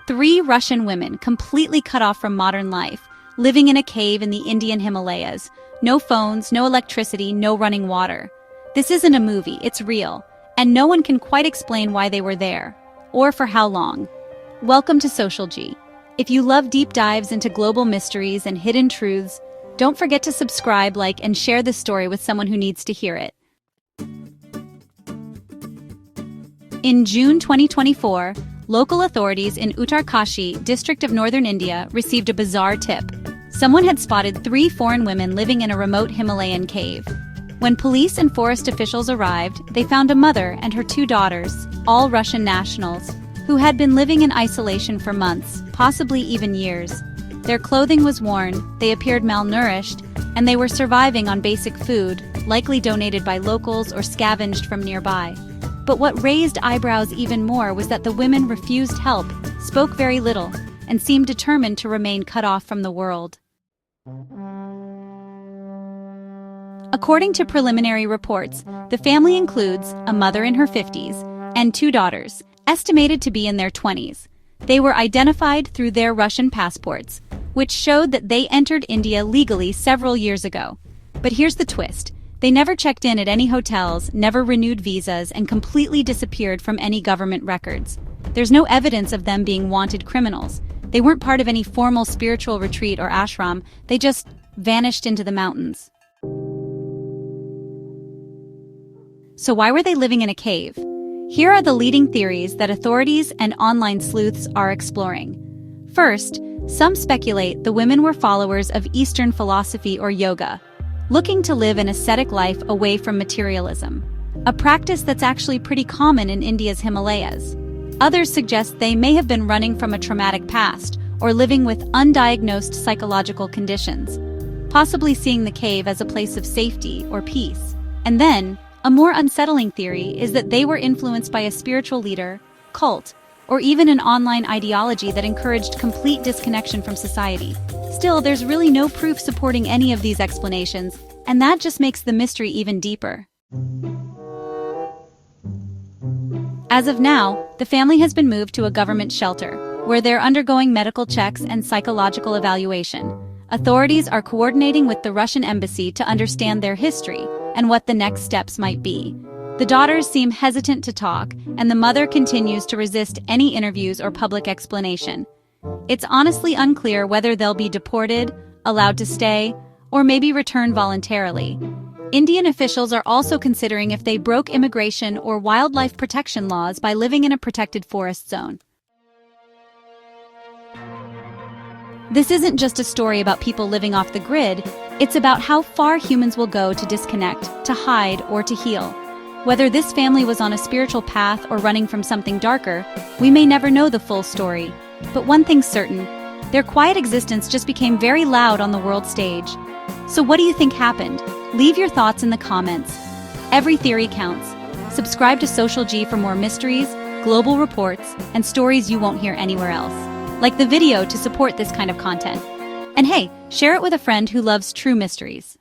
3 Russian women completely cut off from modern life, living in a cave in the Indian Himalayas. No phones, no electricity, no running water. This isn't a movie, it's real, and no one can quite explain why they were there, or for how long. Welcome to Social G. If you love deep dives into global mysteries and hidden truths, don't forget to subscribe, like, and share this story with someone who needs to hear it. In June 2024, local authorities in Uttarakhand district of northern India received a bizarre tip. Someone had spotted 3 foreign women living in a remote Himalayan cave. When police and forest officials arrived, they found a mother and her 2 daughters, all Russian nationals, who had been living in isolation for months, possibly even years. Their clothing was worn, they appeared malnourished, and they were surviving on basic food, likely donated by locals or scavenged from nearby. But what raised eyebrows even more was that the women refused help, spoke very little, and seemed determined to remain cut off from the world. According to preliminary reports, the family includes a mother in her 50s and 2 daughters, estimated to be in their 20s. They were identified through their Russian passports, which showed that they entered India legally several years ago. But here's the twist. They never checked in at any hotels, never renewed visas, and completely disappeared from any government records. There's no evidence of them being wanted criminals. They weren't part of any formal spiritual retreat or ashram, they just vanished into the mountains. So why were they living in a cave? Here are the leading theories that authorities and online sleuths are exploring. First, some speculate the women were followers of Eastern philosophy or yoga, looking to live an ascetic life away from materialism, a practice that's actually pretty common in India's Himalayas. Others suggest they may have been running from a traumatic past or living with undiagnosed psychological conditions, possibly seeing the cave as a place of safety or peace. And then, a more unsettling theory is that they were influenced by a spiritual leader, cult, or even an online ideology that encouraged complete disconnection from society. Still, there's really no proof supporting any of these explanations, and that just makes the mystery even deeper. As of now, the family has been moved to a government shelter, where they're undergoing medical checks and psychological evaluation. Authorities are coordinating with the Russian embassy to understand their history and what the next steps might be. The daughters seem hesitant to talk, and the mother continues to resist any interviews or public explanation. It's honestly unclear whether they'll be deported, allowed to stay, or maybe return voluntarily. Indian officials are also considering if they broke immigration or wildlife protection laws by living in a protected forest zone. This isn't just a story about people living off the grid, it's about how far humans will go to disconnect, to hide, or to heal. Whether this family was on a spiritual path or running from something darker, we may never know the full story. But one thing's certain, their quiet existence just became very loud on the world stage. So what do you think happened? Leave your thoughts in the comments. Every theory counts. Subscribe to Social G for more mysteries, global reports, and stories you won't hear anywhere else. Like the video to support this kind of content. And hey, share it with a friend who loves true mysteries.